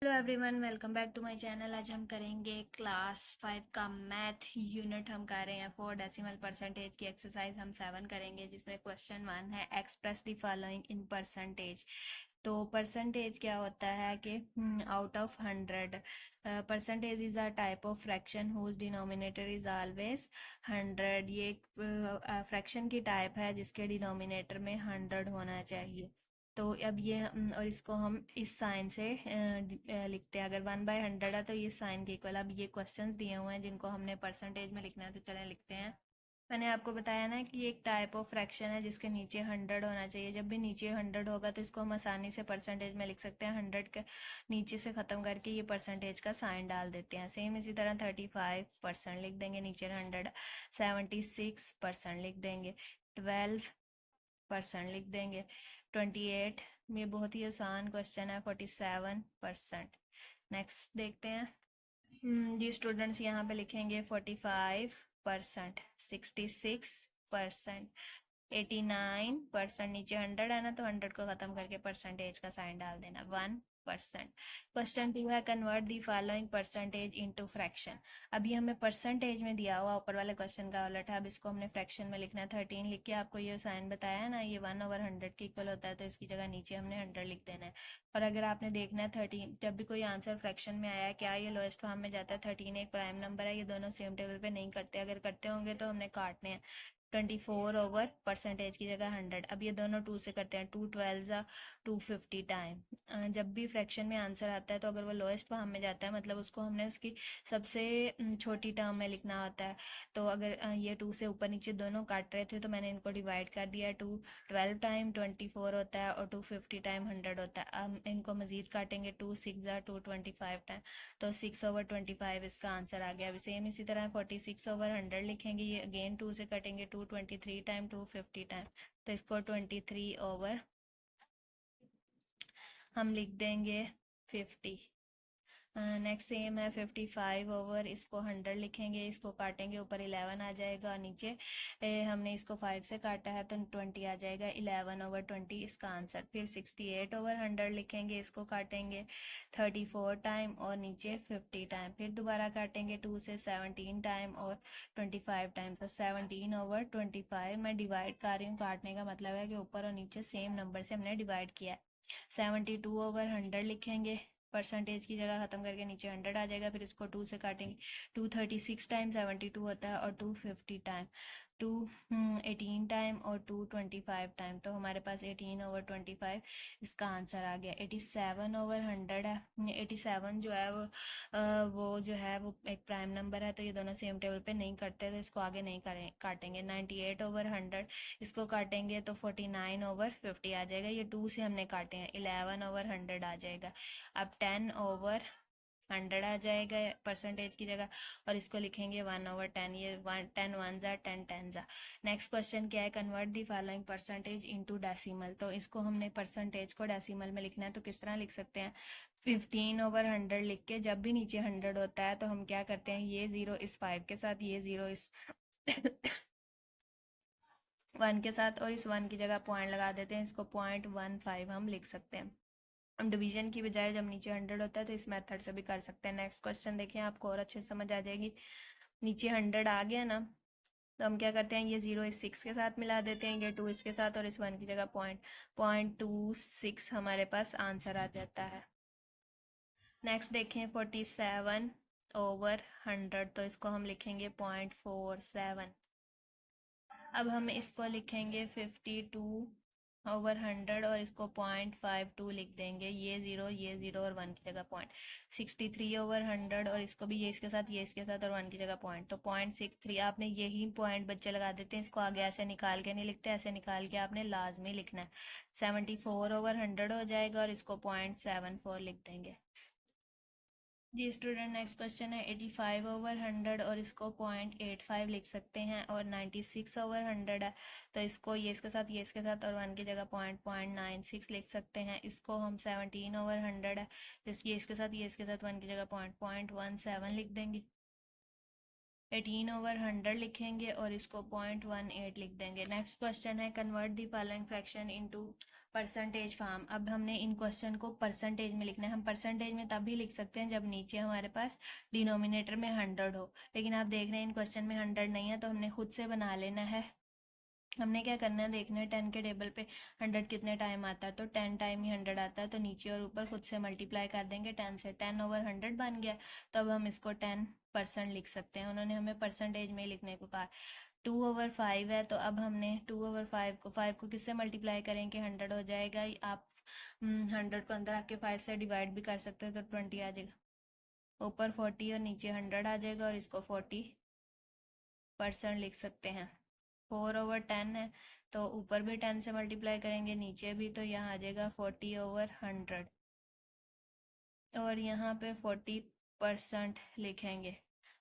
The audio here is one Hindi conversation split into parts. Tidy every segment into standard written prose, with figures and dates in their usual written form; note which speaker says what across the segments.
Speaker 1: Hello everyone, welcome back to my channel. आज हम करेंगे क्लास 5 का मैथ यूनिट। हम कर रहे हैं 4 डेसिमल परसेंटेज की एक्सरसाइज। हम 7 करेंगे जिसमें क्वेश्चन 1 है express the following in percentage. तो परसेंटेज क्या होता है कि out of 100 percentage is a type of fraction whose denominator is always 100। ये एक फ्रैक्शन की टाइप है जिसके डिनोमिनेटर में 100 होना चाहिए। तो अब ये और इसको हम इस साइन से लिखते हैं। अगर 1/100 है तो ये साइन के इक्वल। अब ये क्वेश्चंस दिए हुए हैं जिनको हमने परसेंटेज में लिखना है, तो चलें लिखते हैं। मैंने आपको बताया ना कि ये एक टाइप ऑफ फ्रैक्शन है जिसके नीचे 100 होना चाहिए। जब भी नीचे 100 होगा तो इसको हम आसानी से परसेंटेज में लिख सकते हैं। 100 के नीचे से ख़त्म करके ये परसेंटेज का साइन डाल देते हैं। सेम इसी तरह 35% लिख देंगे, नीचे 100। 76% लिख देंगे, 12% लिख देंगे, 28। ये बहुत ही आसान क्वेश्चन है। 47%। नेक्स्ट देखते हैं। जी स्टूडेंट्स, यहाँ पे लिखेंगे 45%, 66%, 89%। नीचे 100 है ना, तो 100 को ख़त्म करके परसेंटेज का साइन डाल देना, 1%। क्वेश्चन 2 है convert the following percentage into fraction. अभी हमें परसेंटेज में दिया हुआ, ऊपर वाले क्वेश्चन का उलट है। अब इसको हमने फ्रैक्शन में लिखना है। 13 लिख के आपको ये साइन बताया है ना, ये 1/100 के इक्वल होता है, तो इसकी जगह नीचे हमने 100 लिख देना है। और अगर आपने देखना है 13, जब भी कोई आंसर फ्रैक्शन में आया है, क्या ये लोएस्ट फॉर्म में जाता है? 13 एक प्राइम नंबर है, ये दोनों सेम टेबल पे नहीं करते। अगर करते होंगे तो हमने काटने हैं। 24 ओवर परसेंटेज की जगह 100। अब ये दोनों 2 से करते हैं, 2 12 ज़ा 250 टाइम। जब भी फ्रैक्शन में आंसर आता है तो अगर वो लोएस्ट फॉर्म में जाता है, मतलब उसको हमने उसकी सबसे छोटी टर्म में लिखना होता है। तो अगर ये 2 से ऊपर नीचे दोनों काट रहे थे तो मैंने इनको डिवाइड कर दिया। 2 12 टाइम 24 होता है और 250 टाइम 100 होता है। हम इनको मज़ीद काटेंगे, 2 6 ज़ा 225 टाइम, तो 6/25 इसका आंसर आ गया। अभी सेम इसी तरह 46/100 लिखेंगे, ये अगेन 2 से कटेंगे, 223 टाइम 250 टाइम, तो इसको 23 ओवर हम लिख देंगे 50। नेक्स्ट सेम है 55 ओवर, इसको 100 लिखेंगे, इसको काटेंगे, ऊपर 11 आ जाएगा और नीचे हमने इसको 5 से काटा है तो 20 आ जाएगा, 11/20 इसका आंसर। फिर 68 ओवर 100 लिखेंगे, इसको काटेंगे 34 टाइम और नीचे 50 टाइम, फिर दोबारा काटेंगे 2 से 17 टाइम और 25 टाइम, तो 17/25। मैं डिवाइड कर रही हूँ, काटने का मतलब है कि ऊपर और नीचे सेम नंबर से हमने डिवाइड किया है। 72/100 लिखेंगे, परसेंटेज की जगह ख़त्म करके नीचे 100 आ जाएगा। फिर इसको 2 से काटेंगे, 236 टाइम 72 होता है और 250 टाइम, 2 18 टाइम और 225 टाइम, तो हमारे पास 18/25 इसका आंसर आ गया। 87/100 है। 87 जो है वो जो है वो एक प्राइम नंबर है, तो ये दोनों सेम टेबल पे नहीं करते, तो इसको आगे नहीं करें काटेंगे। 98/100 इसको काटेंगे तो 49/50 आ जाएगा। ये 2 से हमने काटे हैं, 11/100 आ जाएगा। अब 10/100 आ जाएगा परसेंटेज की जगह, और इसको लिखेंगे 1/10। ये 10 1 ज़ा 10 10 ज़ा। नेक्स्ट क्वेश्चन क्या है, convert the following percentage into decimal. तो इसको हमने परसेंटेज को डेसिमल में लिखना है, तो किस तरह लिख सकते हैं? 15/100 लिख के, जब भी नीचे 100 होता है तो हम क्या करते हैं, ये ज़ीरो इस 5 के साथ, ये ज़ीरो इस 1 के साथ, और इस 1 की जगह पॉइंट लगा देते हैं। इसको 0.15 हम लिख सकते हैं। हम डिवीजन की बजाय जब नीचे 100 होता है तो इस मेथड से भी कर सकते हैं। नेक्स्ट क्वेश्चन देखिए, आपको और अच्छे से समझ आ जाएगी। नीचे 100 आ गया ना, तो हम क्या करते हैं, ये 0 इस 6 के साथ मिला देते हैं, ये 2 इसके साथ, और इस 1 की जगह 0.26 हमारे पास आंसर आ जाता है। नेक्स्ट देखें 47/100, तो इसको हम लिखेंगे 0.47। अब हम इसको लिखेंगे 52/100 और इसको 0.52 लिख देंगे, ये ज़ीरो और 1 की जगह पॉइंट। 63/100 और इसको भी ये इसके साथ, ये इसके साथ, और 1 की जगह पॉइंट, तो 0.63। आपने यही पॉइंट बच्चे लगा देते हैं, इसको आगे ऐसे निकाल के नहीं लिखते, ऐसे निकाल के आपने लाजमी लिखना है। 74/100 हो जाएगा और इसको 0.74 लिख देंगे। जी स्टूडेंट, नेक्स्ट क्वेश्चन है 85/100 और इसको 0.85 लिख सकते हैं, और 96/100 है, तो इसको ये इसके साथ, ये इसके साथ, और 1 की जगह 0.96 लिख सकते हैं। इसको हम 17/100 है, तो ये इसके साथ, ये इसके साथ, 1 की जगह 0.17 लिख देंगे। 18/100 लिखेंगे और इसको 0.18 लिख देंगे। नेक्स्ट क्वेश्चन है convert the following fraction into percentage form. अब हमने इन क्वेश्चन को परसेंटेज में लिखना है। हम परसेंटेज में तभी लिख सकते हैं जब नीचे हमारे पास डिनोमिनेटर में 100 हो, लेकिन आप देख रहे हैं इन क्वेश्चन में 100 नहीं है, तो हमने खुद से बना लेना है। हमने क्या करना है, देखना है 10 के टेबल पे 100 कितने टाइम आता है, तो 10 टाइम ही 100 आता है, तो नीचे और ऊपर खुद से मल्टीप्लाई कर देंगे 10 से। 10/100 बन गया, तो अब हम इसको 10% लिख सकते हैं। उन्होंने हमें परसेंटेज में लिखने को कहा। 2/5 है, तो अब हमने 2/5 को किससे मल्टीप्लाई करेंगे, 100 हो जाएगा। आप 100 को अंदर आके 5 से डिवाइड भी कर सकते हैं, तो 20 आ जाएगा। ऊपर 40 और नीचे 100 आ जाएगा, और इसको 40% लिख सकते हैं। 4/10 है, तो ऊपर भी 10 से मल्टीप्लाई करेंगे, नीचे भी, तो यहाँ आ जाएगा 40/100, और यहाँ पे 40% लिखेंगे।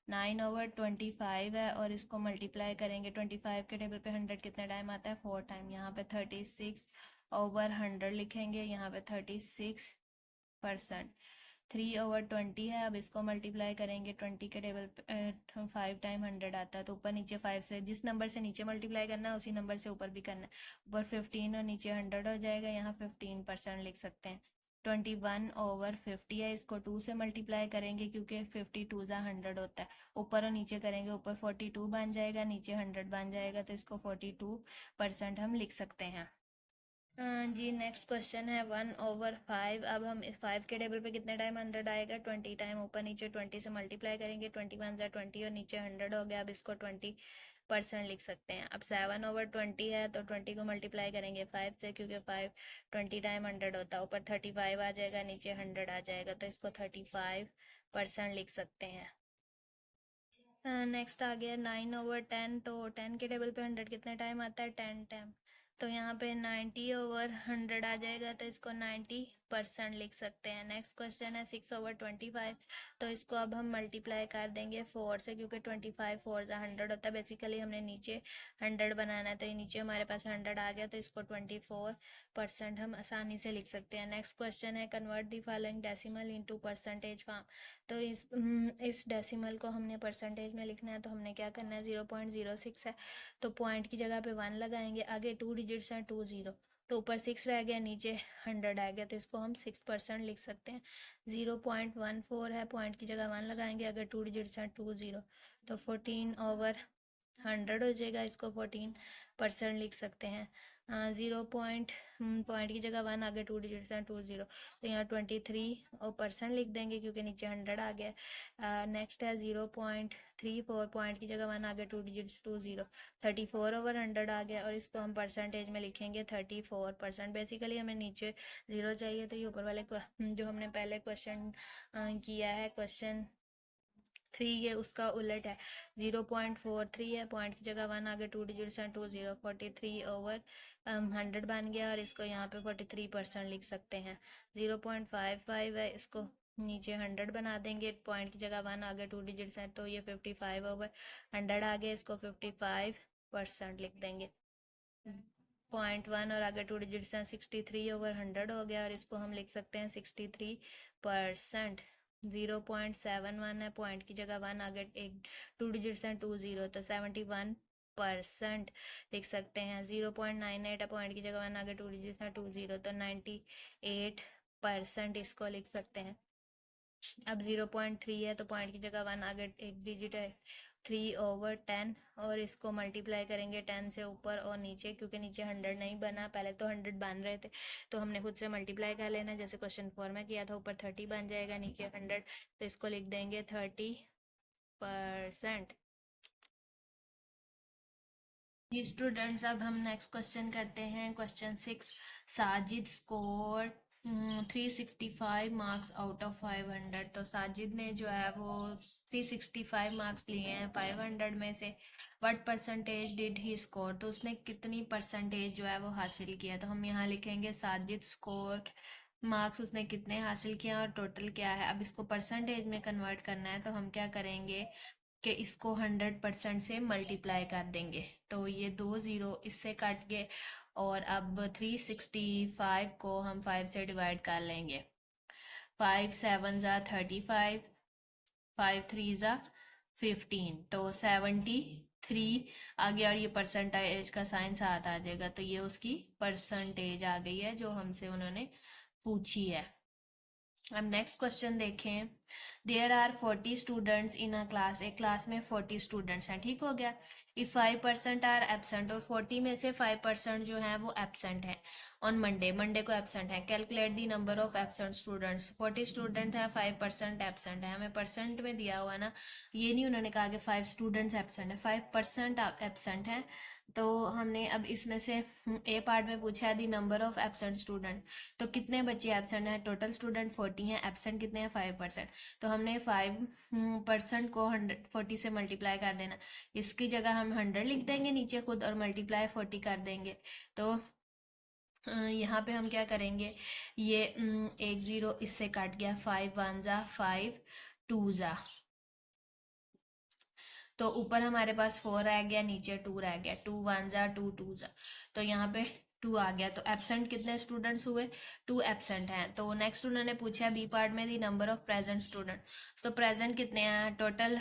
Speaker 1: 9/25 है, और इसको मल्टीप्लाई करेंगे 25 के टेबल पे 100 कितने टाइम आता है, 4 टाइम। यहाँ पे 36/100 लिखेंगे, यहाँ पे 36%। 3/20 है, अब इसको मल्टीप्लाई करेंगे 20 के टेबल पे 5 टाइम 100 आता है, तो ऊपर नीचे 5 से जिस नंबर से नीचे मल्टीप्लाई करना है उसी नंबर से ऊपर भी करना है। ऊपर 15 और नीचे 100 हो जाएगा, यहाँ 15% लिख सकते हैं। 21/50 है, इसको 2 से मल्टीप्लाई करेंगे क्योंकि 50 2 ज़ा 100 होता है। ऊपर और नीचे करेंगे, ऊपर 42 बन जाएगा, नीचे 100 बन जाएगा, तो इसको 42% हम लिख सकते हैं। जी नेक्स्ट क्वेश्चन है 1/5। अब हम इस 5 के टेबल पे कितने टाइम 100 आएगा, 20 टाइम। ऊपर नीचे 20 से मल्टीप्लाई करेंगे, 21 ज़ा 20 और नीचे 100 हो गया। अब इसको 20% लिख सकते हैं। अब 7/20 है, तो 20 को मल्टीप्लाई करेंगे 5 से, क्योंकि 5 20 टाइम 100 होता है। ऊपर 35 आ जाएगा, नीचे 100 आ जाएगा, तो इसको 35% लिख सकते हैं। नेक्स्ट आ गया 9/10। तो 10 के टेबल पे 100 कितने टाइम आता है, 10 टाइम। तो यहाँ पे 90/100 आ जाएगा, तो इसको 90% लिख सकते हैं। नेक्स्ट क्वेश्चन है 6/25। तो इसको अब हम मल्टीप्लाई कर देंगे 4 से, क्योंकि 25 4 ज़ा 100 होता है। बेसिकली हमने नीचे 100 बनाना है, तो ये नीचे हमारे पास 100 आ गया, तो इसको 24% हम आसानी से लिख सकते हैं। नेक्स्ट क्वेश्चन है convert the following decimal into percentage form. तो इस डेसिमल को हमने परसेंटेज में लिखना है, तो हमने क्या करना है, 0.06 है, तो पॉइंट की जगह पे 1 लगाएंगे। आगे 2 डिजिट्स हैं, 20, तो ऊपर 6 रह गया, नीचे 100 आ गया, तो इसको हम 6% लिख सकते हैं। 0.14 है, पॉइंट की जगह 1 लगाएंगे, अगर 2 डिजिट्स हैं 20, तो 14/100 हो जाएगा, इसको 14% लिख सकते हैं। 0 पॉइंट की जगह 1, आगे 2 डिजिट्स हैं 20, तो यहाँ 23% लिख देंगे, क्योंकि नीचे 100 आ गया। नेक्स्ट है 0.34, पॉइंट की जगह 1, आगे 2 डिजिट्स 20, 34/100 आ गया, और इसको हम परसेंटेज में लिखेंगे 34%। बेसिकली हमें नीचे 0 चाहिए, तो ये ऊपर वाले जो हमने पहले क्वेश्चन किया है, क्वेश्चन 3, ये उसका उलट है। 0.43 है, पॉइंट की जगह 1, आगे 2 डिजिट्स हैं 20, 43/100 बन गया, और इसको यहाँ पे 43% लिख सकते हैं। 0.55 है, इसको नीचे 100 बना देंगे, पॉइंट की जगह 1, आगे 2 डिजिट्स हैं, तो ये 55/100 आ गया, इसको 55% लिख देंगे। 0.1 और आगे 2 डिजिट्स हैं, 63/100 हो गया, और इसको हम लिख सकते हैं 63%। 0.71 है, पॉइंट की जगह 1, आगे 2 डिजिट्स हैं 20, तो 71% लिख सकते हैं। 0.98 है, पॉइंट की जगह 1, आगे 2 डिजिट्स हैं 20, तो 98% इसको लिख सकते हैं। अब 0.3 है, तो पॉइंट की जगह 1, आगे 1 डिजिट है 3/10, और इसको मल्टीप्लाई करेंगे 10 से ऊपर और नीचे, क्योंकि नीचे 100 नहीं बना, पहले तो 100 बन रहे थे, तो हमने खुद से मल्टीप्लाई कर लेना, जैसे क्वेश्चन 4 में किया था। ऊपर 30 बन जाएगा, नीचे 100, तो इसको लिख देंगे 30%। जी स्टूडेंट्स, अब हम नेक्स्ट क्वेश्चन करते हैं। Question 6, Sajid score 365 marks out of 500। तो साजिद ने जो है वो 365 मार्क्स लिए हैं 500 में से। What percentage did he score, तो उसने कितनी परसेंटेज जो है वो हासिल किया। तो हम यहाँ लिखेंगे साजिद स्कोर, मार्क्स उसने कितने हासिल किया और टोटल क्या है। अब इसको परसेंटेज में कन्वर्ट करना है, तो हम क्या करेंगे कि इसको 100% से मल्टीप्लाई कर देंगे, तो ये 2 ज़ीरो इससे कट गए, और अब 365 को हम 5 से डिवाइड कर लेंगे। 5 7 ज़ा 35, 5 3 ज़ा 15, तो 73 आ गया और ये परसेंटेज का साइन साथ आ जाएगा, तो ये उसकी परसेंटेज आ गई है जो हमसे उन्होंने पूछी है। अब नेक्स्ट क्वेश्चन देखें। There are 40 students in a class, एक क्लास में 40 स्टूडेंट्स हैं, ठीक हो गया। इफ 5% आर एबसेंट, और 40 में से 5% जो है वो एबसेंट है ऑन मंडे, मंडे को एबसेंट है। Calculate the number of absent students, 40 student है, 5% एबसेंट है, हमें परसेंट में दिया हुआ ना, ये नहीं उन्होंने कहा कि 5 स्टूडेंट्स एबसेंट है, 5% एबसेंट है। तो हमने अब इसमें से ए पार्ट में पूछा है दी नंबर ऑफ एबसेंट स्टूडेंट, तो कितने बच्चे एबसेंट हैं, टोटल स्टूडेंट 40 हैं, एबसेंट कितने हैं 5%, तो हमने 5% को 140 से मल्टीप्लाई कर देना। इसकी जगह हम 100 लिख देंगे नीचे खुद और मल्टीप्लाई 40 कर देंगे। तो यहाँ पे हम क्या करेंगे, ये एक ज़ीरो इससे कट गया, 5 1 ज़ा 5 2 ज़ा, तो ऊपर हमारे पास 4 रह गया, नीचे 2 रह गया, 2 1 ज़ा 2 2 ज़ा, तो यहाँ पे 2 आ गया। तो एबसेंट कितने स्टूडेंट्स हुए, 2 एबसेंट हैं। तो नेक्स्ट उन्होंने पूछा बी पार्ट में दी नंबर ऑफ प्रेजेंट स्टूडेंट, तो प्रेजेंट कितने हैं टोटल,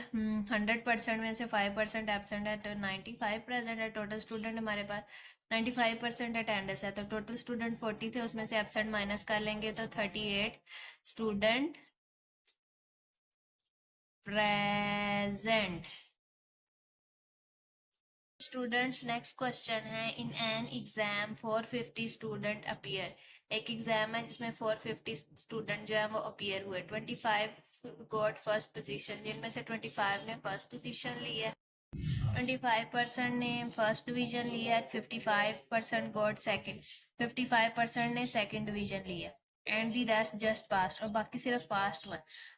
Speaker 1: 100% में से 5% एबसेंट है, तो 95 प्रेजेंट है। टोटल स्टूडेंट हमारे पास 95% अटेंडेंस है, तो टोटल स्टूडेंट 40 थे, उसमें से एबसेंट माइनस कर लेंगे तो 38 student present. Students next question है, in an exam 450 student appear, एक एग्जाम है जिसमें 450 स्टूडेंट जो है वो अपीयर हुए, 25 गॉट फर्स्ट पोजीशन, जिनमें से 25 ने फर्स्ट पोजीशन ली है, 25% ने फर्स्ट डिवीजन लिया है, 55% गॉट सेकंड, 55% ने सेकंड डिवीजन लिया and the rest just pass, और बाकी सिर्फ पास हुआ।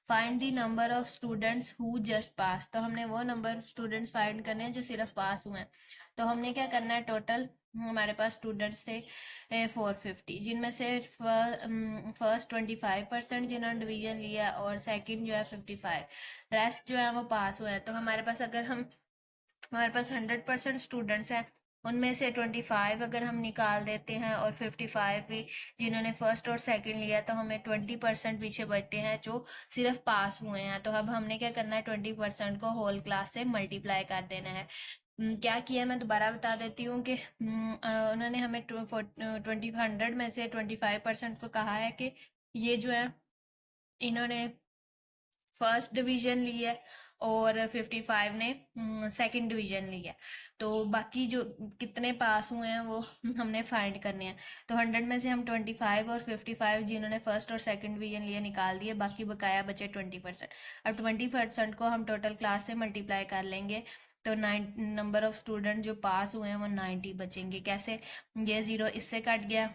Speaker 1: Find the number of students who just pass, तो हमने वो नंबर स्टूडेंट्स फाइंड करने हैं जो सिर्फ पास हुए हैं। तो हमने क्या करना है, टोटल हमारे पास स्टूडेंट्स थे 450, जिनमें से फर्स्ट 25% जिन्होंने डिवीजन लिया और सेकंड जो है 55, रेस्ट जो है वो पास हुए हैं। तो हमारे पास 100% स्टूडेंट्स हैं, उनमें से 25 अगर हम निकाल देते हैं और 55 भी जिन्होंने फर्स्ट और सेकंड लिया, तो हमें 20% पीछे बचते हैं जो सिर्फ पास हुए हैं। तो अब हमने क्या करना है, 20% को होल क्लास से मल्टीप्लाई कर देना है। क्या किया मैं दोबारा बता देती हूँ कि उन्होंने हमें 100 में से 25% को कहा है कि ये जो है इन्होंने फर्स्ट डिवीजन ली है और 55 ने सेकंड डिवीजन ली है, तो बाकी जो कितने पास हुए हैं वो हमने फाइंड करने हैं। तो 100 में से हम 25 और 55 जिन्होंने फर्स्ट और सेकंड डिवीजन लिए निकाल दिए, बाकी बकाया बचे 20%। अब 20% को हम टोटल क्लास से मल्टीप्लाई कर लेंगे, तो नंबर ऑफ स्टूडेंट जो पास हुए हैं वो 90 बचेंगे। कैसे, ये ज़ीरो इससे कट गया,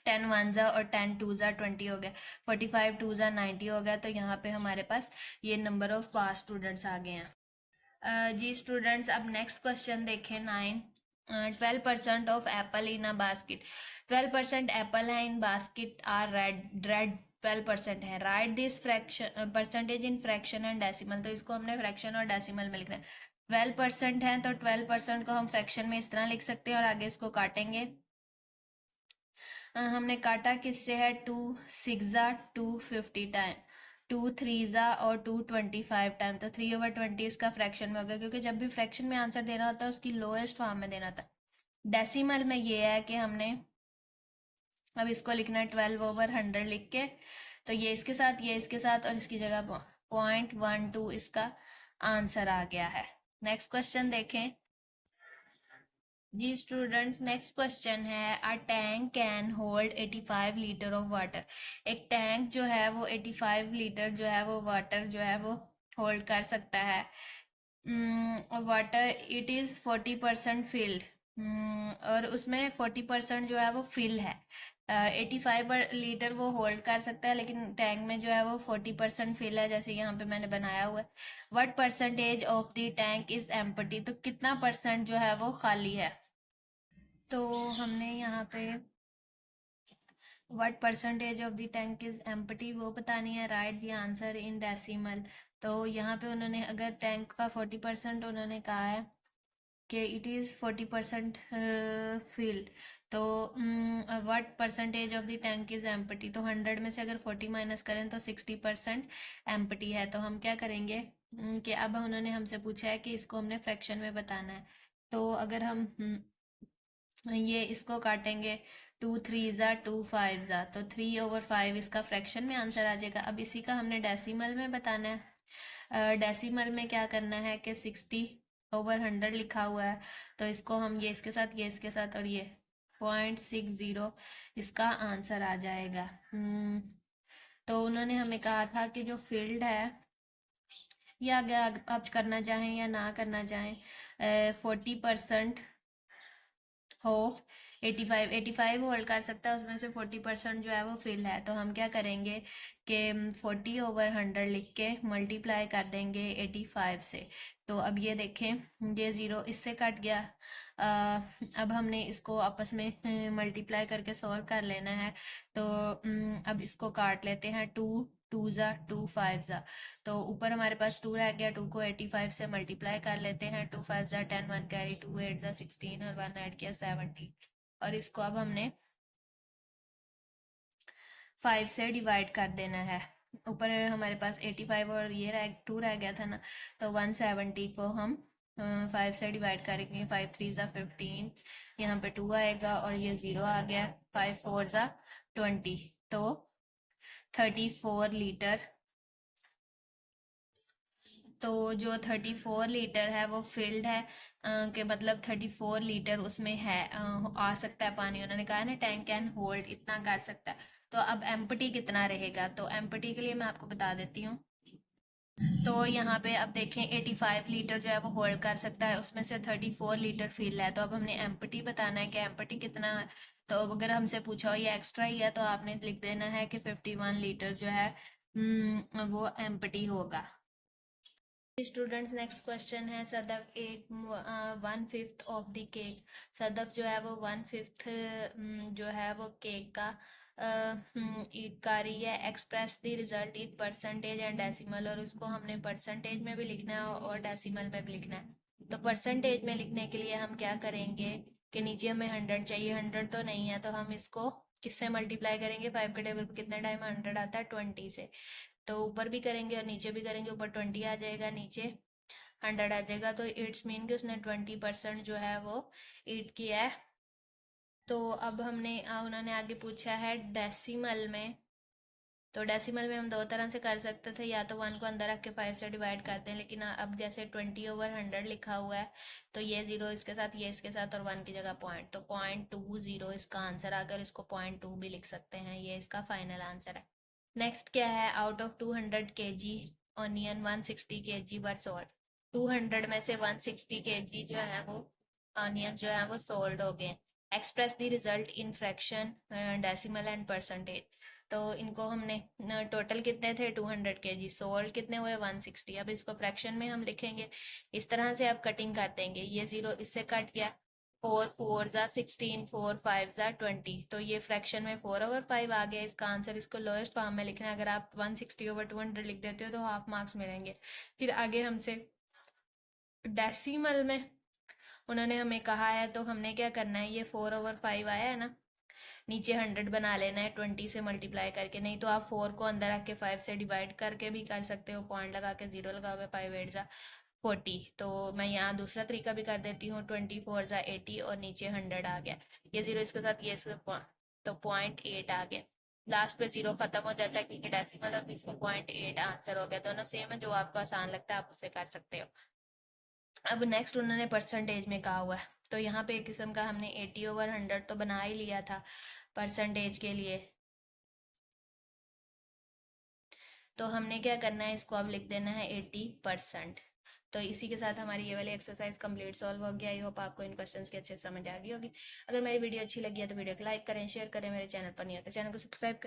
Speaker 1: 10 1 ज़ा और 10 2 ज़ा 20 हो गया, 45 2 ज़ा 90 हो गया। तो यहाँ पे हमारे पास ये नंबर ऑफ पास स्टूडेंट्स आ गए हैं। जी स्टूडेंट्स, अब नेक्स्ट क्वेश्चन देखें 9। 12% of apple in a basket, 12% Apple है इन बास्केट आर रेड, रेड 12% है। Right this fraction percentage in fraction and decimal, तो इसको हमने फ्रैक्शन और डेसिमल में लिखना है। 12% है तो 12% को हम फ्रैक्शन में इस तरह लिख सकते हैं और आगे इसको काटेंगे। हमने काटा किससे है, 2 6 ज़ा 250 टाइम, 2 3 ज़ा और 225 टाइम, तो 3/20 इसका फ्रैक्शन में हो गया, क्योंकि जब भी फ्रैक्शन में आंसर देना होता है उसकी लोएस्ट फॉर्म में देना था। डेसिमल में ये है कि हमने अब इसको लिखना है 12/100 लिख के, तो ये इसके साथ, ये इसके साथ, और इसकी जगह 0.12 इसका आंसर आ गया है। नेक्स्ट क्वेश्चन देखें जी स्टूडेंट्स, नेक्स्ट क्वेश्चन है, a tank can hold 85 litre of water, एक टैंक जो है वो 85 लीटर जो है वो वाटर जो है वो होल्ड कर सकता है। वाटर इट इज़ 40% फिल्ड, और उसमें 40% जो है वो फिल है। 85 लीटर वो होल्ड कर सकता है, लेकिन टैंक में जो है वो 40% फिल है, जैसे यहाँ पे मैंने बनाया हुआ है। What percentage of the tank is empty, तो कितना परसेंट जो है वो खाली है। तो हमने यहाँ पे what percentage of the tank is empty वो बतानी है, right the answer in decimal. तो यहाँ पे उन्होंने अगर टैंक का 40% उन्होंने कहा है कि इट इज़ 40% फील्ड। तो what percentage of the tank is empty, तो 100 में से अगर 40 माइनस करें तो 60% एम्प्टी है। तो हम क्या करेंगे कि अब उन्होंने हमसे पूछा है कि इसको हमने फ्रैक्शन में बताना है। तो अगर हम ये इसको काटेंगे, 2 3 ज़ा 2 5 ज़ा, तो 3/5 इसका फ्रैक्शन में आंसर आ जाएगा। अब इसी का हमने डेसिमल में बताना है। डेसिमल में क्या करना है कि 60/100 लिखा हुआ है, तो इसको हम ये इसके साथ, ये इसके साथ, और ये 0.60 इसका आंसर आ जाएगा। तो उन्होंने हमें कहा था कि जो फील्ड है, या अगर आप करना चाहें या ना करना चाहें, 40% ऑफ 85 होल्ड कर सकता है, उसमें से 40% जो है वो फिल है। तो हम क्या करेंगे कि 40/100 लिख के मल्टीप्लाई कर देंगे 85 से। तो अब ये देखें, ये ज़ीरो इससे कट गया। अब हमने इसको आपस में मल्टीप्लाई करके सॉल्व कर लेना है। तो अब इसको काट लेते हैं, 2 2 ज़ा 2 5 ज़ा, तो ऊपर हमारे पास 2 रह गया, 2 को 85 से मल्टीप्लाई कर लेते हैं। 2 5 ज़ा 10, 1 कैरी, 2 8 ज़ा 16 और 1 ऐड किया 17, और इसको अब हमने 5 से डिवाइड कर देना है। ऊपर हमारे पास 85 और ये 2 रह गया था ना, तो 170 को हम 5 से डिवाइड करेंगे। 5 3 ज़ा 15, यहाँ पे 2 आएगा और ये 0 आ गया। 5 4 ज़ा 20, तो 34 लीटर। तो जो 34 लीटर है वो फिल्ड है, कि मतलब 34 लीटर उसमें है, आ सकता है पानी। उन्होंने कहा है ना टैंक कैन होल्ड, इतना कर सकता है। तो अब एम्प्टी कितना रहेगा, तो एम्प्टी के लिए मैं आपको बता देती हूँ। तो यहाँ पे अब देखें, 85 लीटर जो है वो होल्ड कर सकता है, उसमें से 34 लीटर फिल है। तो अब हमने एम्प्टी बताना है कि एम्प्टी कितना है। तो अगर हमसे पूछा हो ये एक्स्ट्रा ही है, तो आपने लिख देना है कि 51 लीटर जो है वो एम्प्टी होगा। स्टूडेंट्स, नेक्स्ट क्वेश्चन है, Sadaf eight 1/5 of the cake. Sadaf जो है वो 1/5 जो है वो केक का ईट का रही है। Express the result in percentage and decimal, और उसको हमने परसेंटेज में भी लिखना है और डेसिमल में भी लिखना है। तो परसेंटेज में लिखने के लिए हम क्या करेंगे कि नीचे हमें 100 चाहिए, 100 तो नहीं है, तो हम इसको किससे मल्टीप्लाई करेंगे। 5 के टेबल पर कितने टाइम 100 आता है, 20 से। तो ऊपर भी करेंगे और नीचे भी करेंगे, ऊपर 20 आ जाएगा, नीचे 100 आ जाएगा। तो इट्स मीन कि उसने 20% जो है वो ईट किया है। तो अब उन्होंने आगे पूछा है डेसिमल में। तो डेसिमल में हम दो तरह से कर सकते थे, या तो 1 को अंदर रख के 5 से डिवाइड करते हैं, लेकिन अब जैसे 20/100 लिखा हुआ है, तो ये 0 इसके साथ, ये इसके साथ, और 1 की जगह पॉइंट, तो 0.20 इसका आंसर। अगर इसको 0.2 भी लिख सकते हैं, ये इसका फाइनल आंसर है। नेक्स्ट क्या है, out of 200 kg onion 160 kg were sold. 200 में से 160 kg जो है वो ऑनियन जो है वो सोल्ड हो गए। Express the result in fraction, decimal and percentage. तो इनको हमने टोटल कितने थे 200 kg, सोल्ड कितने हुए 160। अब इसको फ्रैक्शन में हम लिखेंगे, इस तरह से आप कटिंग कर देंगे। ये 0 इससे कट गया, 4 4 ज़ा 16, 4 5 ज़ा 20, तो ये फ्रैक्शन में 4/5 आ गया इसका आंसर। इसको लोएस्ट फॉर्म में लिखना है। अगर आप 160/200 लिख देते हो तो हाफ मार्क्स मिलेंगे। फिर आगे हमसे डेसिमल में उन्होंने हमें कहा है, तो हमने क्या करना है, ये 4/5 आया है ना, नीचे 100 बना लेना है 20 से मल्टीप्लाई करके। नहीं तो आप 4 को अंदर रख के 5 से डिवाइड करके भी कर सकते हो, पॉइंट लगा के 0 लगाओगे। 5 8 ज़ा 40, तो मैं यहाँ दूसरा तरीका भी कर देती हूँ, 24 ज़ा 80 और नीचे 100 आ गया। ये 0 इसके साथ, ये इसके, तो 0.8 आ गया। लास्ट पे 0 खत्म हो जाता है क्योंकि डेसिमल, अब इसको 0.8 आंसर हो गया। दोनों सेम है, जो आपको आसान लगता है आप उससे कर सकते हो। अब नेक्स्ट उन्होंने परसेंटेज में कहा हुआ है, तो यहाँ पे एक किस्म का हमने 80/100 तो बना ही लिया था परसेंटेज के लिए। तो हमने क्या करना है, इसको अब लिख देना है 80%। तो इसी के साथ हमारी ये वाली एक्सरसाइज कंप्लीट सॉल्व हो गया। आई होप आपको इन क्वेश्चंस की अच्छे समझ आ गई होगी। अगर मेरी वीडियो अच्छी लगी है तो वीडियो को लाइक करें, शेयर करें, मेरे चैनल पर नहीं है तो चैनल को सब्सक्राइब करें।